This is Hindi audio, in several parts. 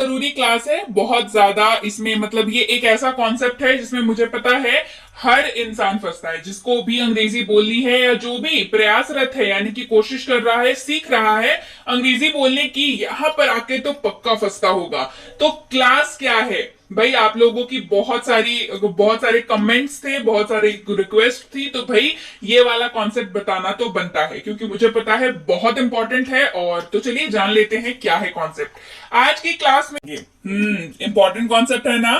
जरूरी क्लास है, बहुत ज्यादा। इसमें मतलब ये एक ऐसा कॉन्सेप्ट है जिसमें मुझे पता है हर इंसान फंसता है, जिसको भी अंग्रेजी बोलनी है या जो भी प्रयासरत है यानी कि कोशिश कर रहा है, सीख रहा है अंग्रेजी बोलने की, यहां पर आके तो पक्का फंसता होगा। तो क्लास क्या है भाई, आप लोगों की बहुत सारे कमेंट्स थे, बहुत सारी रिक्वेस्ट थी, तो भाई ये वाला कॉन्सेप्ट बताना तो बनता है क्योंकि मुझे पता है बहुत इंपॉर्टेंट है। और तो चलिए जान लेते हैं क्या है कॉन्सेप्ट आज की क्लास में। ये इंपॉर्टेंट कॉन्सेप्ट है ना,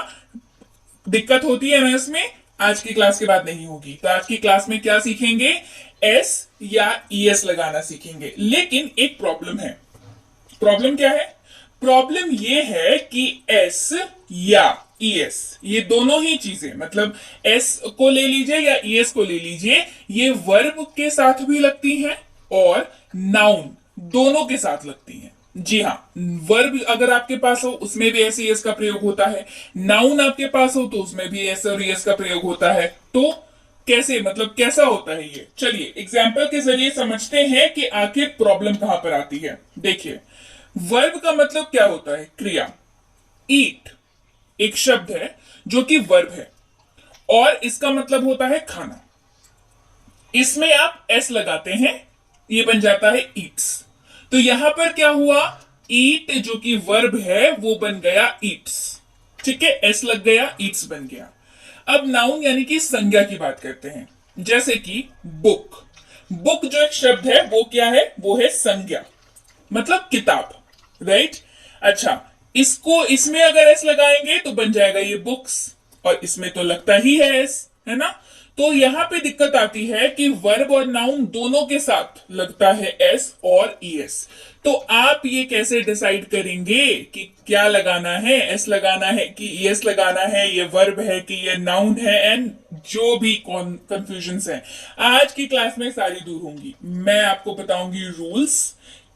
दिक्कत होती है ना इसमें, आज की क्लास के बाद नहीं होगी। तो आज की क्लास में क्या सीखेंगे, एस या ईएस लगाना सीखेंगे। लेकिन एक प्रॉब्लम है। प्रॉब्लम क्या है? प्रॉब्लम ये है कि एस या ईएस, ये दोनों ही चीजें, मतलब एस को ले लीजिए या ईएस को ले लीजिए, ये वर्ब के साथ भी लगती हैं और नाउन दोनों के साथ लगती हैं। जी हाँ, वर्ब अगर आपके पास हो उसमें भी एस ईएस का प्रयोग होता है, नाउन आपके पास हो तो उसमें भी एस और ईएस का प्रयोग होता है। तो कैसे, मतलब कैसा होता है ये, चलिए एग्जाम्पल के जरिए समझते हैं कि आखिर प्रॉब्लम कहां पर आती है। देखिए, वर्ब का मतलब क्या होता है? क्रिया। ईट एक शब्द है जो कि वर्ब है और इसका मतलब होता है खाना। इसमें आप एस लगाते हैं, ये बन जाता है ईट्स। तो यहां पर क्या हुआ, ईट जो कि वर्ब है वो बन गया ईट्स। ठीक है, एस लग गया, ईट्स बन गया। अब नाउन यानी कि संज्ञा की बात करते हैं, जैसे कि बुक। बुक जो एक शब्द है वो क्या है, वो है संज्ञा, मतलब किताब, राइट। अच्छा, इसको इसमें अगर एस लगाएंगे तो बन जाएगा ये बुक्स, और इसमें तो लगता ही है एस, है ना। तो यहां पे दिक्कत आती है कि वर्ब और नाउन दोनों के साथ लगता है एस और ईएस। तो आप ये कैसे डिसाइड करेंगे कि क्या लगाना है, एस लगाना है कि ईएस लगाना है, ये वर्ब है कि ये नाउन है, एंड जो भी कंफ्यूजन है आज की क्लास में सारी दूर होंगी। मैं आपको बताऊंगी रूल्स,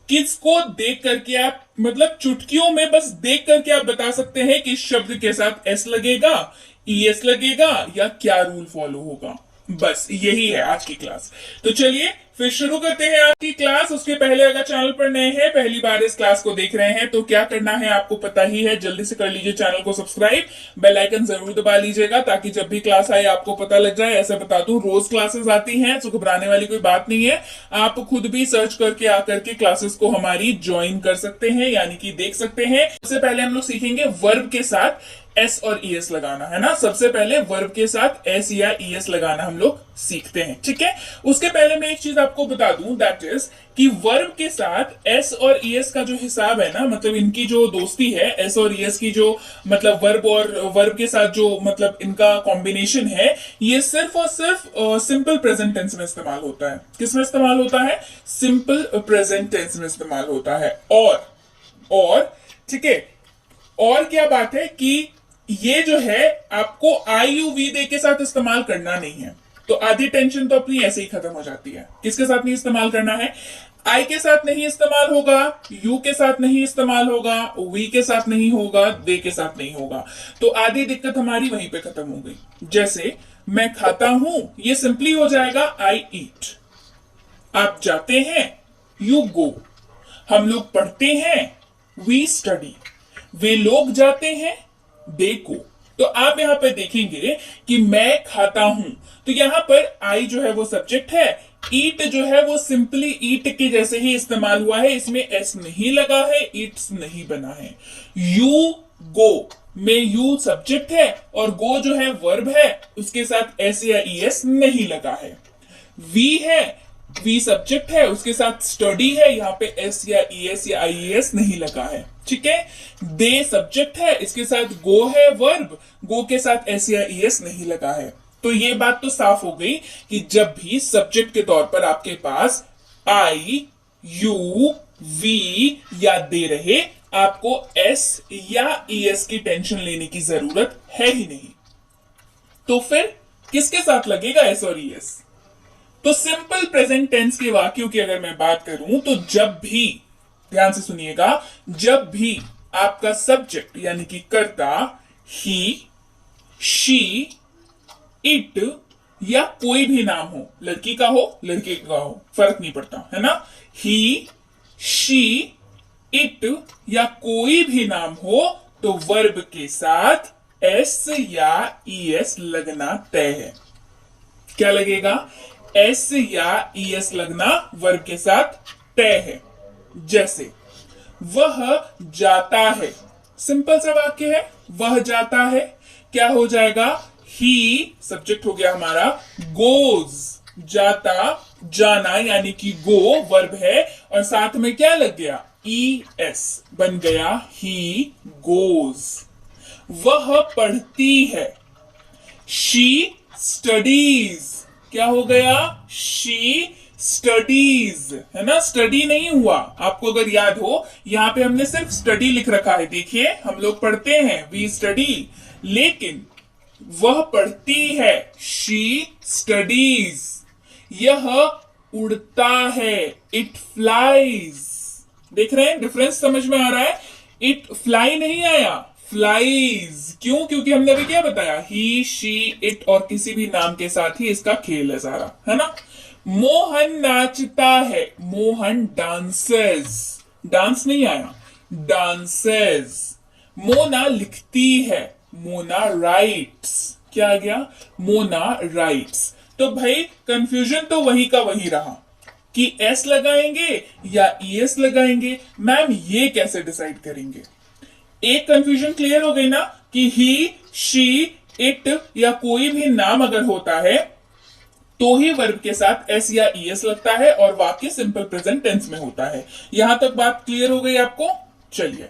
किसको देख करके आप, मतलब चुटकियों में बस देख करके आप बता सकते हैं कि शब्द के साथ एस लगेगा, ईएस लगेगा, या क्या रूल फॉलो होगा। बस यही है आज की क्लास। तो चलिए फिर शुरू करते हैं आज की क्लास। उसके पहले अगर चैनल पर नए हैं, पहली बार इस क्लास को देख रहे हैं, तो क्या करना है आपको पता ही है, जल्दी से कर लीजिए चैनल को सब्सक्राइब, बेल आइकन जरूर दबा लीजिएगा ताकि जब भी क्लास आए आपको पता लग जाए। ऐसा बता दूं, रोज क्लासेस आती हैं, तो घबराने वाली कोई बात नहीं है। आप खुद भी सर्च करके आकर के क्लासेस को हमारी ज्वाइन कर सकते हैं, यानी कि देख सकते हैं। सबसे पहले हम लोग सीखेंगे वर्ब के साथ एस और ईएस लगाना, है ना। सबसे पहले वर्ब के साथ एस या ईएस लगाना हम लोग सीखते हैं, ठीक है। उसके पहले मैं एक चीज आपको बता दूं, दैट इज कि वर्ब के साथ एस और ईएस का जो हिसाब है ना, मतलब इनकी जो दोस्ती है, एस और ईएस की जो, मतलब वर्ब और वर्ब के साथ जो, मतलब इनका कॉम्बिनेशन है, ये सिर्फ और सिर्फ सिंपल प्रेजेंट टेंस में इस्तेमाल होता है। किस में इस्तेमाल होता है? सिंपल प्रेजेंट टेंस में इस्तेमाल होता है। और ठीक है, और क्या बात है कि ये जो है आपको आई यू वी दे के साथ इस्तेमाल करना नहीं है, तो आधी टेंशन तो अपनी ऐसे ही खत्म हो जाती है। किसके साथ नहीं इस्तेमाल करना है? आई के साथ नहीं इस्तेमाल होगा, यू के साथ नहीं इस्तेमाल होगा, वी के साथ नहीं होगा, दे के साथ नहीं होगा। तो आधी दिक्कत हमारी वहीं पे खत्म हो गई। जैसे मैं खाता हूं, ये सिंपली हो जाएगा आई ईट। आप जाते हैं, यू गो। हम लोग पढ़ते हैं, वी स्टडी। वे लोग जाते हैं, दे को। तो आप यहां पर देखेंगे कि मैं खाता हूं, तो यहां पर आई जो है वो सब्जेक्ट है, ईट जो है वो सिंपली ईट के जैसे ही इस्तेमाल हुआ है, इसमें एस नहीं लगा है, ईट्स नहीं बना है। यू गो में यू सब्जेक्ट है और गो जो है वर्ब है, उसके साथ एस या ईएस नहीं लगा है। वी है, वी सब्जेक्ट है, उसके साथ स्टडी है, यहां पे एस या ईएस या आईएस नहीं लगा है, ठीक है। दे सब्जेक्ट है, इसके साथ गो है वर्ब, गो के साथ एस या ईएस नहीं लगा है। तो ये बात तो साफ हो गई कि जब भी सब्जेक्ट के तौर पर आपके पास आई, यू, वी या दे रहे, आपको एस या ईएस की टेंशन लेने की जरूरत है ही नहीं। तो फिर किसके साथ लगेगा एस और ईएस? तो सिंपल प्रेजेंट टेंस के वाक्यों की अगर मैं बात करूं, तो जब भी, ध्यान से सुनिएगा, जब भी आपका सब्जेक्ट यानी कि कर्ता ही, शी, इट या कोई भी नाम हो, लड़की का हो लड़के का हो, फर्क नहीं पड़ता, है ना। ही, शी, इट या कोई भी नाम हो तो वर्ब के साथ एस या ईएस लगना तय है। क्या लगेगा? एस या ईएस लगना वर्ब के साथ तय है। जैसे वह जाता है, सिंपल सा वाक्य है, वह जाता है, क्या हो जाएगा? ही सब्जेक्ट हो गया हमारा, गोज जाता जाना यानी कि गो वर्ब है और साथ में क्या लग गया? ई एस बन गया ही गोज। वह पढ़ती है, शी स्टडीज, क्या हो गया? शी स्टडीज, है ना? स्टडी नहीं हुआ, आपको अगर याद हो यहां पे हमने सिर्फ स्टडी लिख रखा है। देखिए हम लोग पढ़ते हैं वी स्टडी, लेकिन वह पढ़ती है, शी स्टडीज। यह उड़ता है, इट फ्लाइज। देख रहे हैं डिफरेंस समझ में आ रहा है? इट फ्लाई नहीं आया, फ्लाइज। क्यों? क्योंकि हमने अभी क्या बताया? ही शी इट और किसी भी नाम के साथ ही इसका खेल है सारा, है ना? मोहन नाचता है, मोहन डांसेस, डांस नहीं आया, डांसेस। मोना लिखती है, मोना राइट्स, क्या आ गया? मोना राइट्स। तो भाई कंफ्यूजन तो वही का वही रहा कि एस लगाएंगे या ईएस लगाएंगे। मैम ये कैसे डिसाइड करेंगे? एक कंफ्यूजन क्लियर हो गई ना कि ही शी इट या कोई भी नाम अगर होता है तो ही वर्ब के साथ एस या ईएस लगता है और वाक्य सिंपल प्रेजेंट टेंस में होता है। यहां तक बात क्लियर हो गई आपको? चलिए,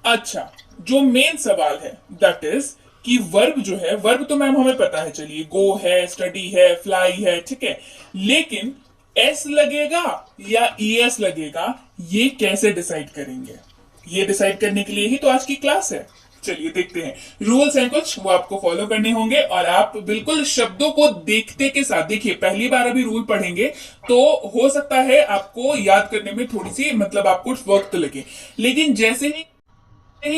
अच्छा जो मेन सवाल है दैट इज कि वर्ब जो है, वर्ब तो मैम हमें पता है, चलिए गो है, स्टडी है, फ्लाई है, ठीक है, लेकिन एस लगेगा या ईएस लगेगा ये कैसे डिसाइड करेंगे? ये डिसाइड करने के लिए ही तो आज की क्लास है। चलिए देखते हैं, रूल्स हैं कुछ, वो आपको फॉलो करने होंगे और आप बिल्कुल शब्दों को देखते के साथ, देखिए पहली बार अभी रूल पढ़ेंगे तो हो सकता है आपको याद करने में थोड़ी सी मतलब आपको वक्त लगे, लेकिन जैसे ही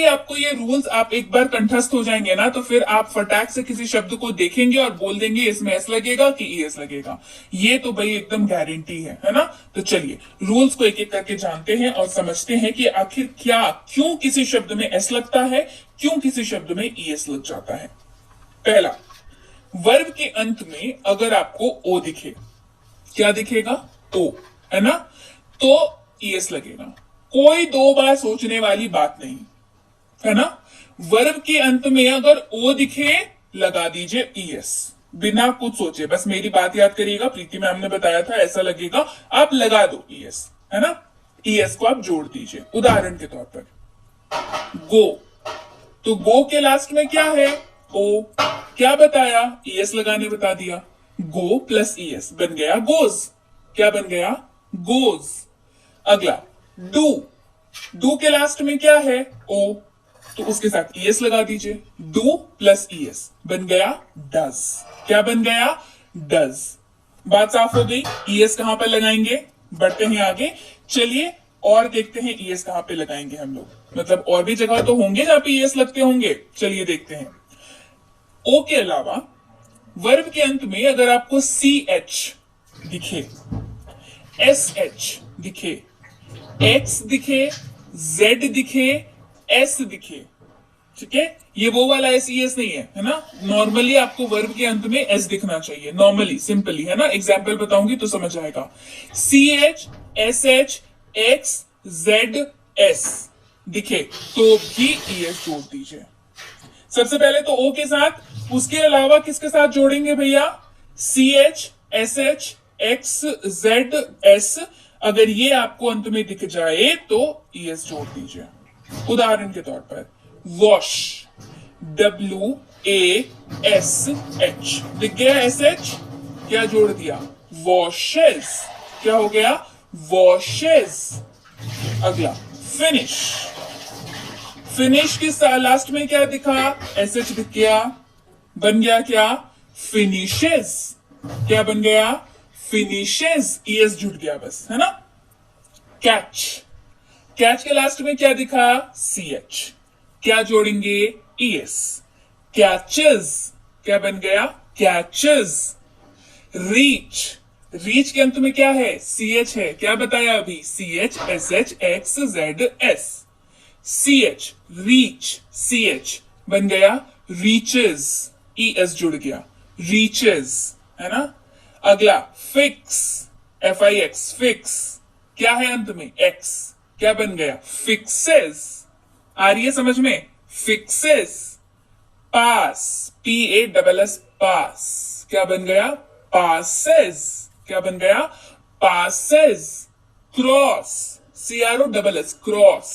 आपको ये रूल्स आप एक बार कंठस्थ हो जाएंगे ना तो फिर आप फटाक से किसी शब्द को देखेंगे और बोल देंगे इसमें एस लगेगा कि ईएस लगेगा। ये तो भाई एकदम गारंटी है ना? तो चलिए रूल्स को एक एक करके जानते हैं और समझते हैं कि आखिर क्या, क्यों किसी शब्द में एस लगता है, क्यों किसी शब्द में ईएस लग जाता है। पहला, वर्ब के अंत में अगर आपको ओ दिखे, क्या दिखेगा? ओ, है ना? तो ईएस लगेगा। कोई दो बार सोचने वाली बात नहीं, है ना? वर्ब के अंत में अगर ओ दिखे लगा दीजिए ईएस, बिना कुछ सोचे, बस मेरी बात याद करिएगा, प्रीति मैम ने बताया था ऐसा लगेगा, आप लगा दो ईएस, है ना? ईएस को आप जोड़ दीजिए। उदाहरण के तौर पर गो, तो गो के लास्ट में क्या है? ओ। क्या बताया? ईएस लगाने बता दिया। गो प्लस ईएस बन गया गोज। क्या बन गया? गोज। अगला डू, डू के लास्ट में क्या है? ओ, तो उसके साथ ईएस लगा दीजिए। डू प्लस ईएस बन गया डज। क्या बन गया? डज। बात साफ हो गई। ईएस कहां पर लगाएंगे? बढ़ते हैं आगे, चलिए और देखते हैं ईएस कहां पे लगाएंगे हम लोग, मतलब और भी जगह तो होंगे जहां पे ईएस लगते होंगे। चलिए देखते हैं। ओ के अलावा वर्ब के अंत में अगर आपको सी एच दिखे, एस एच दिखे, एक्स दिखे, जेड दिखे, एस दिखे, ठीक है, ये वो वाला एस ईएस नहीं है ना? नॉर्मली आपको वर्ब के अंत में एस दिखना चाहिए, नॉर्मली सिंपली, है ना? एग्जाम्पल बताऊंगी तो समझ आएगा। C H, S H, X, Z, S दिखे तो भी ईएस जोड़ दीजिए। सबसे पहले तो ओ के साथ, उसके अलावा किसके साथ जोड़ेंगे भैया? C H, S H, X, Z, S, अगर ये आपको अंत में दिख जाए तो ईएस जोड़ दीजिए। उदाहरण के तौर पर wash, W A S H दिख गया, एस एच, क्या जोड़ दिया? वॉशेस। क्या हो गया? वॉशेस। अगला फिनिश, फिनिश के लास्ट में क्या दिखा? एस एच दिख गया, बन गया क्या? फिनिशेस। क्या बन गया? फिनिशेस। ईएस जुड़ गया बस, है ना? कैच, कैच के लास्ट में क्या दिखा? सी एच, क्या जोड़ेंगे? ईएस। कैचेस, क्या बन गया? कैचेस। रीच, रीच के अंत में क्या है? सी एच है। क्या बताया अभी? C H S H X Z S. C H, reach, C H बन गया रीचेस, ई एस जुड़ गया, रीचेस, है ना। अगला fix, F I x, fix, क्या है अंत में? एक्स, क्या बन गया? फिक्सेस। आ रही है समझ में? Fixes. Pass, P A double S, pass, क्या बन गया? पासेस, क्या बन गया? Passes. Cross, C R O double S, cross,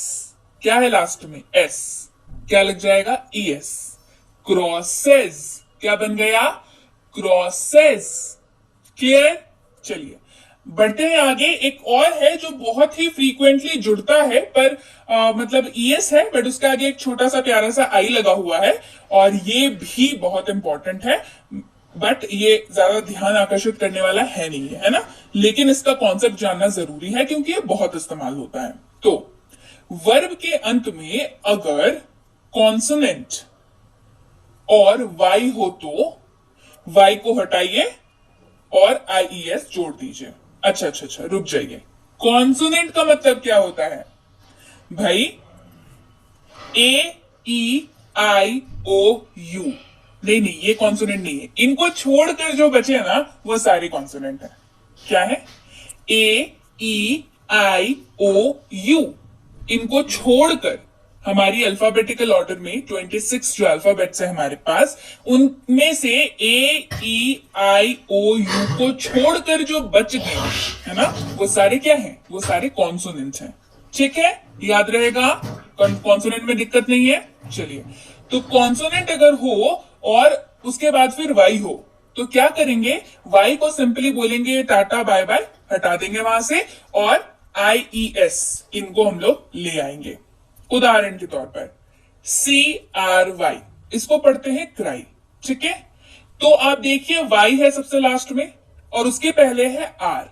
क्या है लास्ट में? एस, क्या लग जाएगा? E S. क्रॉसेस, क्या बन गया? क्रॉसेस। क्लियर? चलिए बढ़ते हैं आगे। एक और है जो बहुत ही फ्रीक्वेंटली जुड़ता है, पर मतलब ईएस है, बट उसके आगे एक छोटा सा प्यारा सा आई लगा हुआ है, और ये भी बहुत इंपॉर्टेंट है, बट ये ज्यादा ध्यान आकर्षित करने वाला है नहीं है ना, लेकिन इसका कॉन्सेप्ट जानना जरूरी है क्योंकि ये बहुत इस्तेमाल होता है। तो वर्ब के अंत में अगर कॉन्सोनेंट और वाई हो तो वाई को हटाइए और आईईएस जोड़ दीजिए। अच्छा, रुक जाइए। कॉन्सोनेंट का मतलब क्या होता है भाई? ए ई आई ओ यू। नहीं, ये कॉन्सोनेंट नहीं है। इनको छोड़कर जो बचे ना वो सारे कॉन्सोनेंट है। क्या है? ए ई आई ओ यू। इनको छोड़कर हमारी अल्फाबेटिकल ऑर्डर में 26 जो अल्फाबेट्स है हमारे पास, उनमें से ए ई आई ओ यू को छोड़कर जो बच गए है ना, वो सारे क्या हैं? वो सारे कॉन्सोनेंट्स हैं। ठीक है, याद रहेगा। कॉन्सोनेंट में दिक्कत नहीं है। चलिए, तो कॉन्सोनेंट अगर हो और उसके बाद फिर वाई हो तो क्या करेंगे? वाई को सिंपली बोलेंगे टाटा बाय बाय, हटा देंगे वहां से, और आई ई एस इनको हम लोग ले आएंगे। उदाहरण के तौर पर सी आर वाई, इसको पढ़ते हैं क्राई। ठीक है, तो आप देखिए वाई है सबसे लास्ट में और उसके पहले है आर।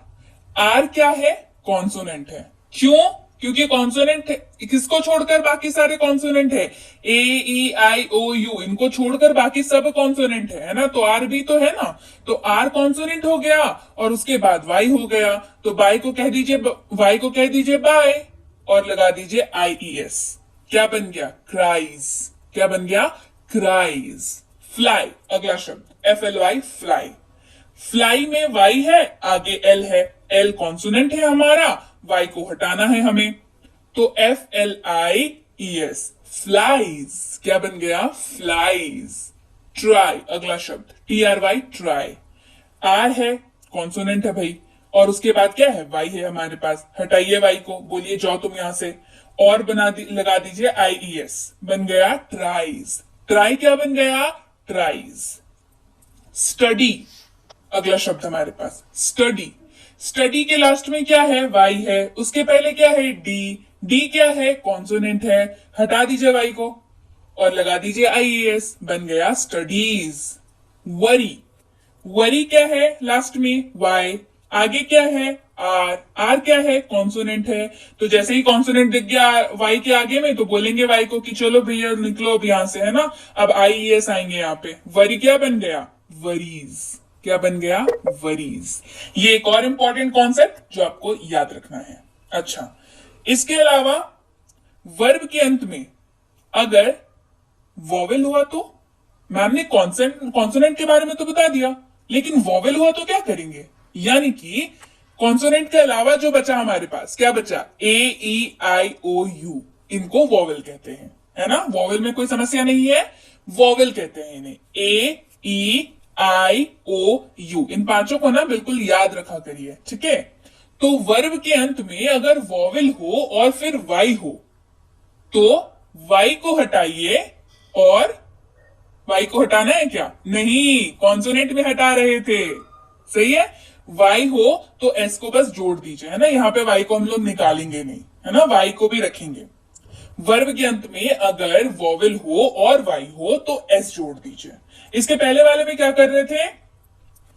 आर क्या है? कॉन्सोनेंट है। क्यों? क्योंकि कॉन्सोनेंट किसको छोड़कर बाकी सारे कॉन्सोनेंट है? ए ई आई ओ यू, इनको छोड़कर बाकी सब कॉन्सोनेंट है ना, तो आर भी तो है ना। तो आर कॉन्सोनेंट हो गया और उसके बाद वाई हो गया, तो वाई को कह दीजिए बाय और लगा दीजिए आई ई एस। क्या बन गया? क्राइज। क्या बन गया? क्राइज। फ्लाई, अगला शब्द F L Y, fly. Fly में वाई है, आगे एल है, एल कॉन्सोनेंट है हमारा, वाई को हटाना है हमें, तो F L I E S, flies. क्या बन गया? फ्लाइज। ट्राई, अगला शब्द T R Y, try. R है, कॉन्सोनेंट है भाई, और उसके बाद क्या है? वाई है हमारे पास, हटाइए वाई को, बोलिए जाओ तुम यहां से, और लगा दीजिए आई ई एस, बन गया ट्राइज। ट्राई क्या बन गया? ट्राइज। स्टडी, अगला शब्द हमारे पास स्टडी। स्टडी के लास्ट में क्या है? वाई है, उसके पहले क्या है? डी। डी क्या है? कॉन्सोनेंट है, हटा दीजिए वाई को और लगा दीजिए आई ई एस, बन गया स्टडीज। वरी, वरी क्या है? लास्ट में वाई, आगे क्या है? आर। आर क्या है? कॉन्सोनेंट है, तो जैसे ही कॉन्सोनेंट दिख गया वाई के आगे में तो बोलेंगे वाई को कि चलो भैया निकलो अब यहां से, है ना। अब आई ई एस आएंगे यहाँ पे। वरी क्या बन गया? वरीज। क्या बन गया? वरीज। ये एक और इंपॉर्टेंट कॉन्सेप्ट जो आपको याद रखना है। अच्छा, इसके अलावा वर्ब के अंत में अगर वॉवेल हुआ तो, मैम ने कॉन्सोनेंट के बारे में तो बता दिया, लेकिन वॉवेल हुआ तो क्या करेंगे? यानी कि कॉन्सोनेंट के अलावा जो बचा हमारे पास, क्या बचा? ए ई आई ओ यू, इनको वॉवेल कहते हैं, है ना। वॉवेल में कोई समस्या नहीं है, वॉवेल कहते हैं इन्हें। ए ई आई ओ यू, इन पांचों को ना बिल्कुल याद रखा करिए, ठीक है। तो वर्ब के अंत में अगर वॉवेल हो और फिर वाई हो तो वाई को हटाइए, और वाई को हटाना है क्या? नहीं, कॉन्सोनेंट में हटा रहे थे, सही है। वाई हो तो एस को बस जोड़ दीजिए, है ना। यहां पे वाई को हम लोग निकालेंगे नहीं, है ना, वाई को भी रखेंगे। वर्ब के अंत में अगर वॉवेल हो और वाई हो तो एस जोड़ दीजिए। इसके पहले वाले में क्या कर रहे थे?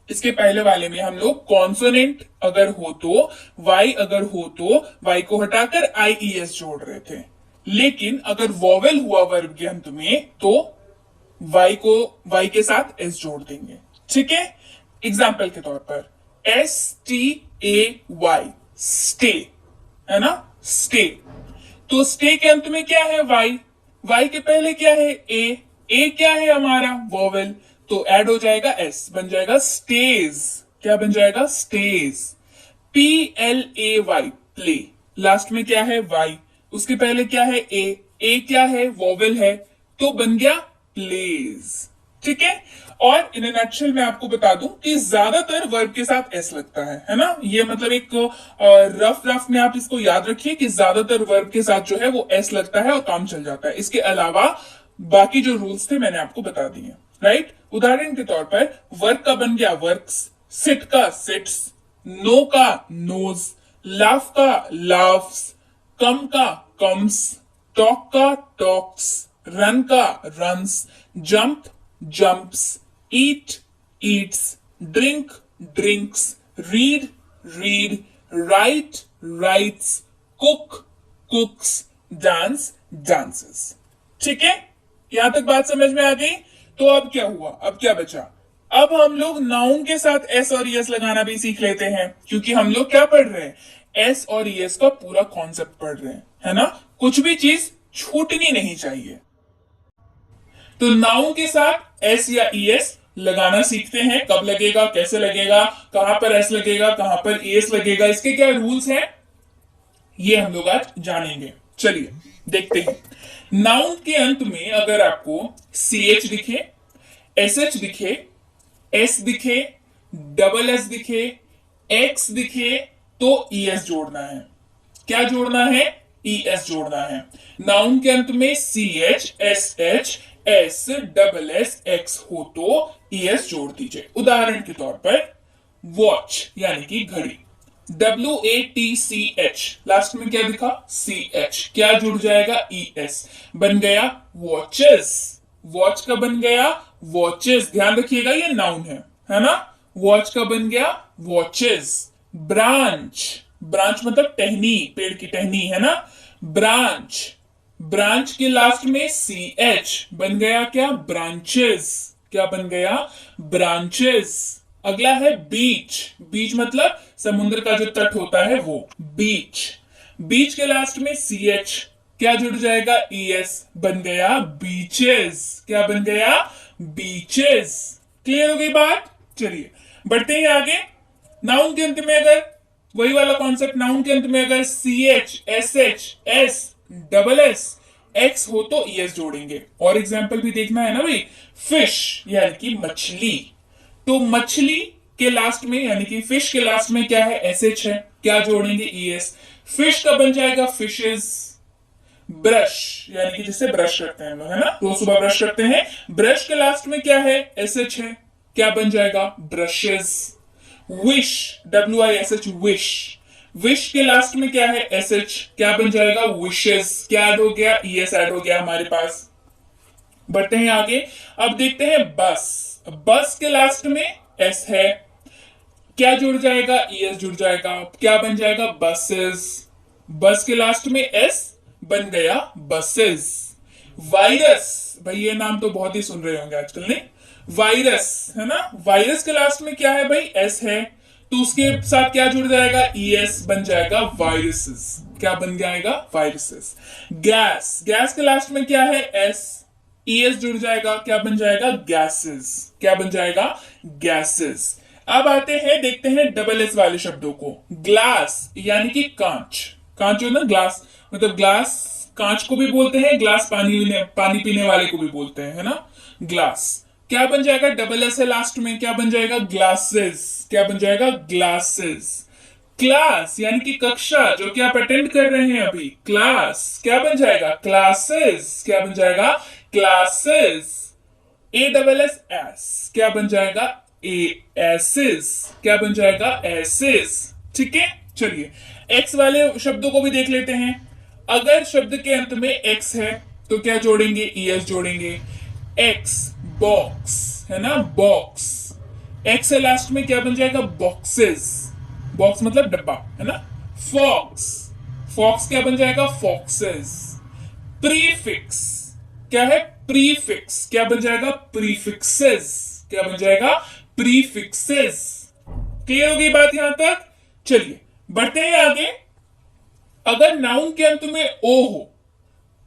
इसके पहले वाले में हम लोग कॉन्सोनेंट अगर हो तो, वाई अगर हो तो वाई को हटाकर आई ई एस जोड़ रहे थे, लेकिन अगर वॉवेल हुआ वर्ब के अंत में तो वाई के साथ एस जोड़ देंगे, ठीक है। एग्जाम्पल के तौर पर STAY, स्टे, है ना, स्टे। तो स्टे के अंत में क्या है, वाई, वाई के पहले क्या है, ए क्या है हमारा, वोवेल, तो ऐड हो जाएगा एस, बन जाएगा स्टेज। क्या बन जाएगा, स्टेज। PLAY, प्ले, लास्ट में क्या है, वाई, उसके पहले क्या है, ए क्या है, वोवेल है, तो बन गया प्लेज। ठीक है। और इन नटशेल मैं आपको बता दूं कि ज्यादातर वर्ब के साथ एस लगता है ना, ये मतलब एक रफ में आप इसको याद रखिए कि ज्यादातर वर्ब के साथ जो है वो एस लगता है और काम चल जाता है। इसके अलावा बाकी जो रूल्स थे मैंने आपको बता दिए, राइट। उदाहरण के तौर पर वर्क का बन गया वर्क्स, सिट का सिट्स, नो का नोज, लाफ का लाफ्स, कम का कम्स, टॉक का टॉक्स, रन का runs, jump jumps, eat eats, drink drinks, read read, write writes, cook cooks, dance dances. ठीक है, यहां तक बात समझ में आ गई। तो अब क्या हुआ, अब क्या बचा, अब हम लोग नाउन के साथ एस और ईएस लगाना भी सीख लेते हैं, क्योंकि हम लोग क्या पढ़ रहे हैं, एस और ईएस का पूरा कॉन्सेप्ट पढ़ रहे हैं, है ना, कुछ भी चीज छूटनी नहीं चाहिए। तो नाउन के साथ एस या ईएस लगाना सीखते हैं, कब लगेगा, कैसे लगेगा, कहां पर एस लगेगा, कहां पर ईएस लगेगा, इसके क्या रूल्स हैं, ये हम लोग आज जानेंगे। चलिए देखते हैं। नाउन के अंत में अगर आपको CH दिखे, SH दिखे, S दिखे, डबल एस दिखे, X दिखे, तो ES जोड़ना है। क्या जोड़ना है, ES जोड़ना है। नाउन के अंत में CH, SH, S, double S, X हो तो ES जोड़ दीजिए। उदाहरण के तौर पर वॉच यानी कि घड़ी, WATCH, लास्ट में क्या दिखा, CH, क्या जुड़ जाएगा, ES, बन गया वॉचेस। वॉच का बन गया वॉचेस, ध्यान रखिएगा ये नाउन है ना, वॉच का बन गया वॉचेस। ब्रांच, ब्रांच मतलब टहनी, पेड़ की टहनी, है ना, ब्रांच, ब्रांच के लास्ट में CH, बन गया क्या, ब्रांचेस। क्या बन गया, ब्रांचेस। अगला है बीच, बीच मतलब समुद्र का जो तट होता है वो, बीच। बीच के लास्ट में CH, क्या जुड़ जाएगा, ES, बन गया बीचेस। क्या बन गया, बीचेस। क्लियर हो गई बात। चलिए बढ़ते हैं आगे। नाउन के अंत में अगर वही वाला कॉन्सेप्ट, नाउन के अंत में अगर CH, SH, S, double S, X हो तो ES जोड़ेंगे। और एग्जाम्पल भी देखना है ना भाई, फिश यानी कि मछली, तो मछली के लास्ट में यानी कि फिश के लास्ट में क्या है, SH है, क्या जोड़ेंगे, ES। फिश का बन जाएगा फिशेस। ब्रश यानी कि जिससे ब्रश करते हैं हम लोग, है ना, रोज सुबह ब्रश करते हैं, ब्रश के लास्ट में क्या है, SH है, क्या बन जाएगा, brushes. Wish, WISH, wish, wish के लास्ट में क्या है, SH, क्या बन जाएगा, विशेस। क्या ऐड हो गया, ES ऐड हो गया हमारे पास। बढ़ते हैं आगे। अब देखते हैं बस, बस के लास्ट में S है, क्या जुड़ जाएगा, ES जुड़ जाएगा, क्या बन जाएगा, बसेस। बस के लास्ट में S, बन गया बसेस। वायरस, भाई ये नाम तो बहुत ही सुन रहे होंगे आजकल, नहीं, वायरस, है ना, वायरस के लास्ट में क्या है भाई, S है, तो उसके साथ क्या जुड़ जाएगा, ES, बन जाएगा वायरसेस। क्या बन जाएगा, वायरसेस। गैस, गैस के लास्ट में क्या है, S, ES जुड़ जाएगा, क्या बन जाएगा, गैसेस। क्या बन जाएगा, गैसेस। अब आते हैं, देखते हैं डबल एस वाले शब्दों को। ग्लास यानी कि कांच, कांच हो ना, ग्लास मतलब ग्लास, कांच को भी बोलते हैं, ग्लास पानी पीने वाले को भी बोलते हैं, है ना, ग्लास। क्या बन जाएगा, डबल एस है लास्ट में, क्या बन जाएगा, ग्लासेस। क्या बन जाएगा, ग्लासेस। क्लास यानी कि कक्षा, जो कि आप अटेंड कर रहे हैं अभी, क्लास, क्या बन जाएगा, क्लासेस। क्या बन जाएगा, क्लासेस। ASS, क्या बन जाएगा, एसेस। क्या बन जाएगा, एसेस। ठीक है, चलिए एक्स वाले शब्दों को भी देख लेते हैं। अगर शब्द के अंत में एक्स है तो क्या जोड़ेंगे, ES जोड़ेंगे। एक्स, बॉक्स, है ना, बॉक्स, एक्स है लास्ट में, क्या बन जाएगा, बॉक्सेस। बॉक्स मतलब डब्बा, है ना। फॉक्स, फॉक्स क्या बन जाएगा, फॉक्सेस। प्रीफिक्स, क्या है, प्रीफिक्स, क्या बन जाएगा, प्रीफिक्सेस। क्या बन जाएगा, प्रीफिक्सेस। क्लियर हो गई बात यहां तक? चलिए बढ़ते हैं आगे। अगर नाउन के अंत में ओ हो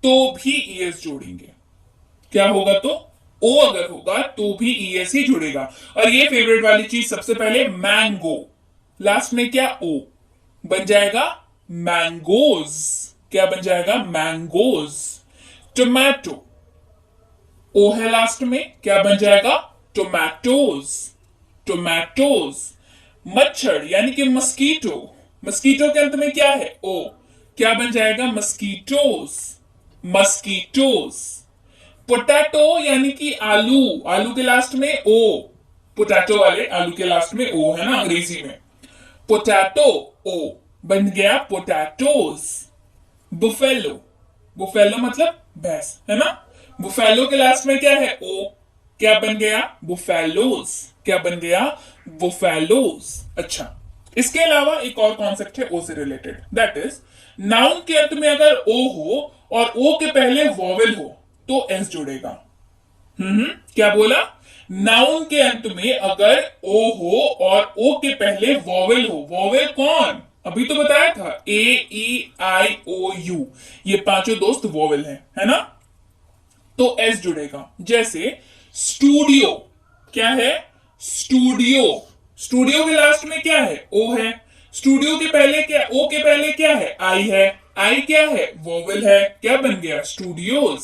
तो भी ईएस जोड़ेंगे। क्या होगा? तो ओ अगर होगा तो भी ईएस ही जुड़ेगा। और ये फेवरेट वाली चीज, सबसे पहले मैंगो, लास्ट में क्या? ओ, बन जाएगा मैंगोज। क्या बन जाएगा? मैंगोज। टोमेटो, ओ है लास्ट में, क्या बन जाएगा? Tomatoes, tomatoes. मच्छर यानी कि मस्कीटो, मस्कीटो के अंत में क्या है? ओ, क्या बन जाएगा? Mosquitoes, mosquitoes. पोटैटो यानी कि आलू, आलू के लास्ट में ओ, पोटैटो वाले आलू के लास्ट में ओ है ना अंग्रेजी में। पोटैटो, ओ, बन गया पोटैटोज। बुफेलो, बुफेलो मतलब भैंस है ना, बुफेलो के लास्ट में क्या है? ओ, क्या बन गया? बुफेलोज। क्या बन गया? बुफेलोज। अच्छा, इसके अलावा एक और कॉन्सेप्ट है ओ से रिलेटेड, दैट इज नाउन के अंत में अगर ओ हो और ओ के पहले वॉवेल हो तो एस जुड़ेगा। क्या बोला? नाउन के अंत में अगर ओ हो और ओ के पहले वॉवेल हो, वॉवेल कौन? अभी तो बताया था, ए ई आई ओ यू, ये पांचों दोस्त वॉवेल हैं, है ना? तो एस जुड़ेगा। जैसे स्टूडियो, क्या है? स्टूडियो, स्टूडियो के लास्ट में क्या है? ओ है। स्टूडियो के पहले क्या? ओ के पहले क्या है? आई है। आई क्या है? वोवेल है। क्या बन गया? स्टूडियोज।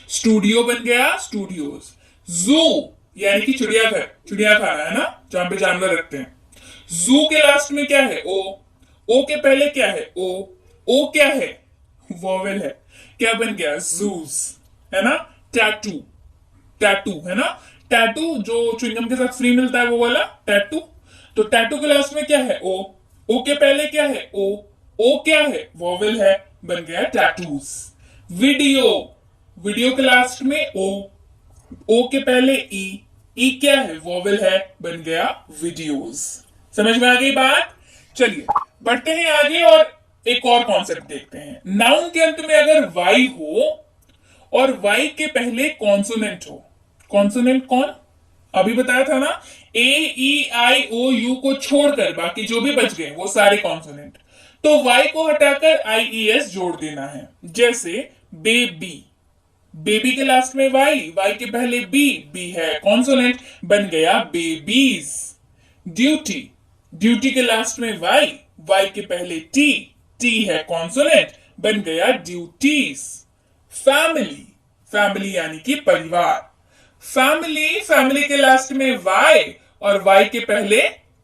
स्टूडियो बन गया स्टूडियोज। जू यानी कि चिड़ियाघर, चिड़ियाखाना है ना, जहां पे जानवर रखते हैं। जू के लास्ट में क्या है? ओ। ओ के पहले क्या है? ओ। ओ क्या है? वोवेल है। क्या बन गया? जूस, है ना। टैटू, टैटू है ना, टैटू जो च्युइंगम के साथ फ्री मिलता है वो वाला टैटू। तो टैटू के लास्ट में क्या है? ओ। ओ के पहले क्या है? ओ। ओ क्या है? वॉवेल है, बन गया टैटूज। वीडियो, वीडियो के लास्ट में ओ। ओ के पहले ई। ई क्या है? वॉवेल है, बन गया वीडियोज। समझ में आ गई बात? चलिए बढ़ते हैं आगे और एक और कॉन्सेप्ट देखते हैं। नाउन के अंत में अगर वाई हो और वाई के पहले कॉन्सोनेंट हो, कॉन्सोनेंट कौन? अभी बताया था ना, ए ई आई ओ यू को छोड़कर बाकी जो भी बच गए वो सारे कॉन्सोनेंट। तो वाई को हटाकर आई ई एस जोड़ देना है। जैसे बेबी, बेबी के लास्ट में वाई, वाई के पहले बी, बी है कॉन्सोनेंट, बन गया बेबीज। ड्यूटी, ड्यूटी के लास्ट में वाई, वाई के पहले टी, टी है कॉन्सोनेंट, बन गया ड्यूटीज। फैमिली, फैमिली यानी कि परिवार। फैमिली, फैमिली के लास्ट में वाई और वाई के पहले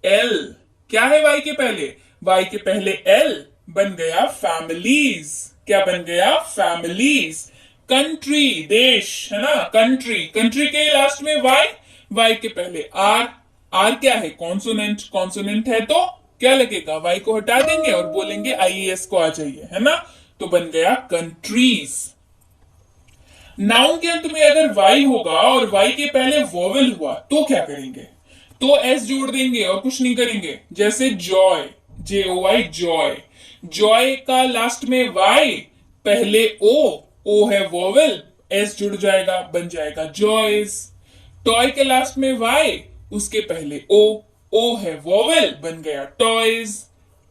एल। क्या है वाई के पहले? वाई के पहले एल, बन गया फैमिलीज। क्या बन गया? फैमिलीज। कंट्री, देश है ना, कंट्री, कंट्री के लास्ट में वाई, वाई के पहले आर। आर क्या है? कॉन्सोनेंट, कॉन्सोनेंट है तो क्या लगेगा? वाई को हटा देंगे और बोलेंगे आईएएस को आ जाइए, है ना, तो बन गया कंट्रीज। नाउन के अंत में अगर वाई होगा और वाई के पहले वोवेल हुआ तो क्या करेंगे? तो एस जोड़ देंगे और कुछ नहीं करेंगे। जैसे जॉय, जे ओ वाई, जॉय, जॉय का लास्ट में वाई, पहले ओ, ओ है वोवेल, एस जुड़ जाएगा, बन जाएगा जॉयज। टॉय के लास्ट में वाई, उसके पहले ओ, ओ है वोवेल, बन गया टॉयज।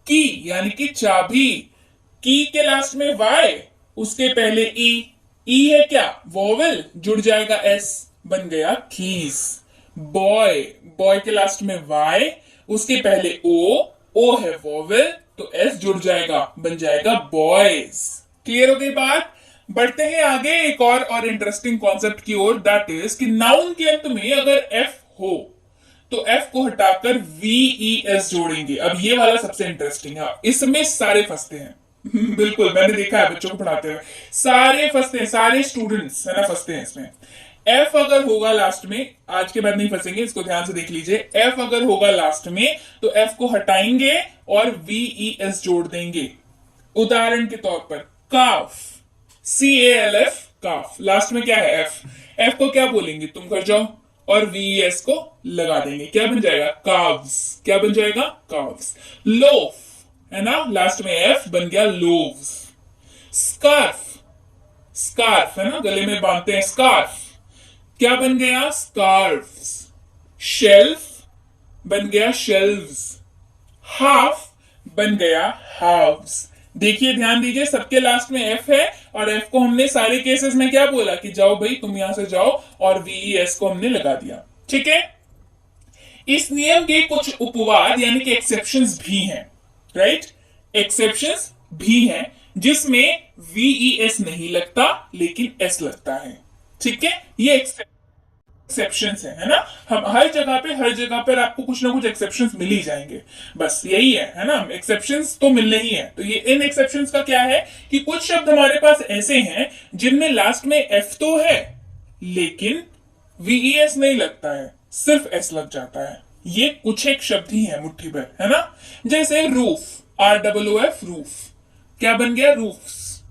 की यानी कि चाबी, की के लास्ट में वाई, उसके पहले ई, ई है क्या? वोवेल, जुड़ जाएगा एस, बन गया कीज। बॉय, बॉय के लास्ट में वाई, उसके पहले ओ है वोवेल, तो एस जुड़ जाएगा, बन जाएगा बॉयज। क्लियर हो गई बात? बढ़ते हैं आगे एक और इंटरेस्टिंग कॉन्सेप्ट की ओर, दैट इज कि नाउन के अंत में अगर एफ हो तो एफ को हटाकर वी एस जोड़ेंगे। अब ये वाला सबसे इंटरेस्टिंग है, इसमें सारे फंसते हैं। बिल्कुल, मैंने देखा है बच्चों को पढ़ाते हुए, सारे फंसते हैं, सारे स्टूडेंट्स है ना फंसते हैं इसमें। एफ अगर होगा लास्ट में, आज के बाद नहीं फंसेंगे, इसको ध्यान से देख लीजिए। एफ अगर होगा लास्ट में तो एफ को हटाएंगे और वी एस जोड़ देंगे। उदाहरण के तौर पर calf, C A L F, calf, last में क्या है? एफ। एफ को क्या बोलेंगे? तुम कर जाओ, और वी एस को लगा देंगे, क्या बन जाएगा? काव्स। क्या बन जाएगा? काव्स। लोफ है ना, लास्ट में एफ, बन गया लोव्स। स्कार्फ, स्कार्फ है ना, गले में बांधते हैं, स्कार्फ, क्या बन गया? स्कार्फ्स। शेल्फ, बन गया शेल्व्स, हाफ बन गया हाफ्स। देखिए ध्यान दीजिए, सबके लास्ट में एफ है और एफ को हमने सारे केसेस में क्या बोला कि जाओ भाई तुम यहां से जाओ, और वीईएस को हमने लगा दिया। ठीक है, इस नियम के कुछ उपवाद यानी कि एक्सेप्शंस भी हैं, राइट, एक्सेप्शंस भी हैं जिसमें वीईएस नहीं लगता लेकिन एस लगता है। ठीक है, ये एक्सेप्शंस है ना। हम हर जगह पर आपको कुछ ना कुछ एक्सेप्शंस मिल ही जाएंगे, बस यही है ना, एक्सेप्शंस तो मिलने ही है। तो ये इन एक्सेप्शंस का क्या है कि कुछ शब्द हमारे पास ऐसे हैं जिनमें लास्ट में एफ तो है लेकिन वीईएस नहीं लगता है, सिर्फ एस लग जाता है। ये कुछ एक शब्द ही है मुट्ठी भर, है ना। जैसे रूफ, ROOF रूफ, क्या बन गया, रूफ्स,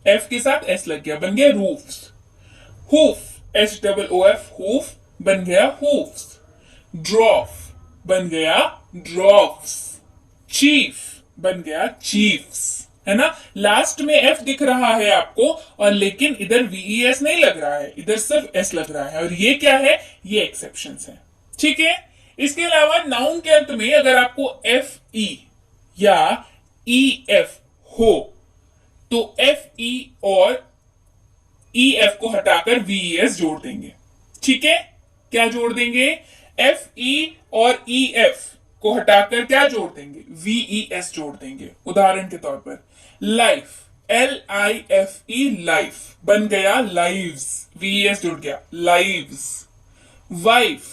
एफ के साथ एस लग गया, बन गया रूफ्स। हूफ, HOOF हूफ, बन गया हूफ्स। ड्रॉफ बन गया ड्रॉफ्स। चीफ बन गया चीफ्स, है ना। लास्ट में एफ दिख रहा है आपको और लेकिन इधर वीईएस नहीं लग रहा है, इधर सिर्फ एस लग रहा है, और ये क्या है, ये एक्सेप्शंस है। ठीक है, इसके अलावा नाउन के अंत में अगर आपको एफ ई या ई एफ हो तो एफ ई और ई एफ को हटाकर वीईएस जोड़ देंगे। ठीक है, क्या जोड़ देंगे, एफ ई और ई एफ को हटाकर क्या जोड़ देंगे, वीईएस जोड़ देंगे। उदाहरण के तौर पर लाइफ, LIFE लाइफ बन गया लाइव्स, वीईएस जुड़ गया लाइव्स। वाइफ,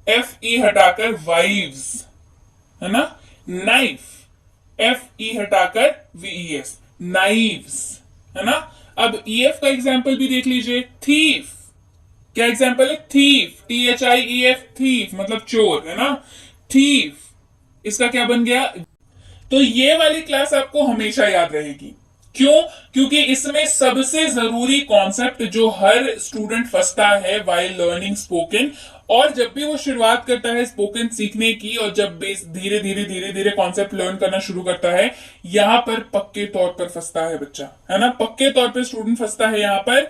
FE हटाकर वाइव्स, है ना। नाइफ, FE हटाकर वीईएस नाइव्स, है ना। अब EF का एग्जाम्पल भी देख लीजिए, थीफ, क्या एग्जाम्पल है, थीफ, THIEF थीफ मतलब चोर, है ना। थीफ, इसका क्या बन गया। तो ये वाली क्लास आपको हमेशा याद रहेगी, क्यों, क्योंकि इसमें सबसे जरूरी कॉन्सेप्ट जो हर स्टूडेंट फंसता है वाइल लर्निंग स्पोकन, और जब भी वो शुरुआत करता है स्पोकन सीखने की और जब धीरे धीरे कॉन्सेप्ट लर्न करना शुरू करता है, यहां पर पक्के तौर पर फंसता है बच्चा, है ना, पक्के तौर पर स्टूडेंट फंसता है यहां पर।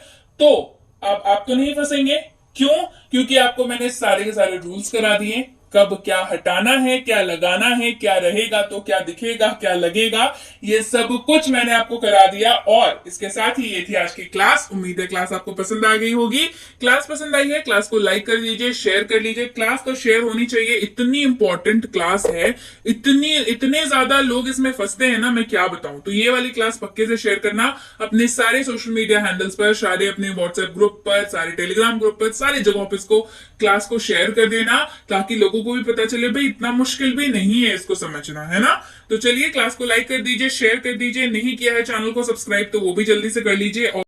तो अब आप तो नहीं फंसेंगे, क्यों, क्योंकि आपको मैंने सारे के सारे रूल्स करा दिए, कब क्या हटाना है, क्या लगाना है, क्या रहेगा तो क्या दिखेगा, क्या लगेगा, ये सब कुछ मैंने आपको करा दिया। और इसके साथ ही ये थी आज की क्लास। उम्मीद है क्लास आपको पसंद आ गई होगी। क्लास पसंद आई है, क्लास को लाइक कर दीजिए, शेयर कर लीजिए। क्लास तो शेयर होनी चाहिए, इतनी इंपॉर्टेंट क्लास है, इतने ज्यादा लोग इसमें फंसते हैं ना, मैं क्या बताऊं। तो ये वाली क्लास पक्के से शेयर करना अपने सारे सोशल मीडिया हैंडल्स पर, सारे अपने व्हाट्सएप ग्रुप पर, सारे टेलीग्राम ग्रुप पर, सारी जगहों पर इसको क्लास को शेयर कर देना, ताकि लोगों को भी पता चले भाई इतना मुश्किल भी नहीं है इसको समझना, है ना। तो चलिए क्लास को लाइक कर दीजिए, शेयर कर दीजिए, नहीं किया है चैनल को सब्सक्राइब तो वो भी जल्दी से कर लीजिए।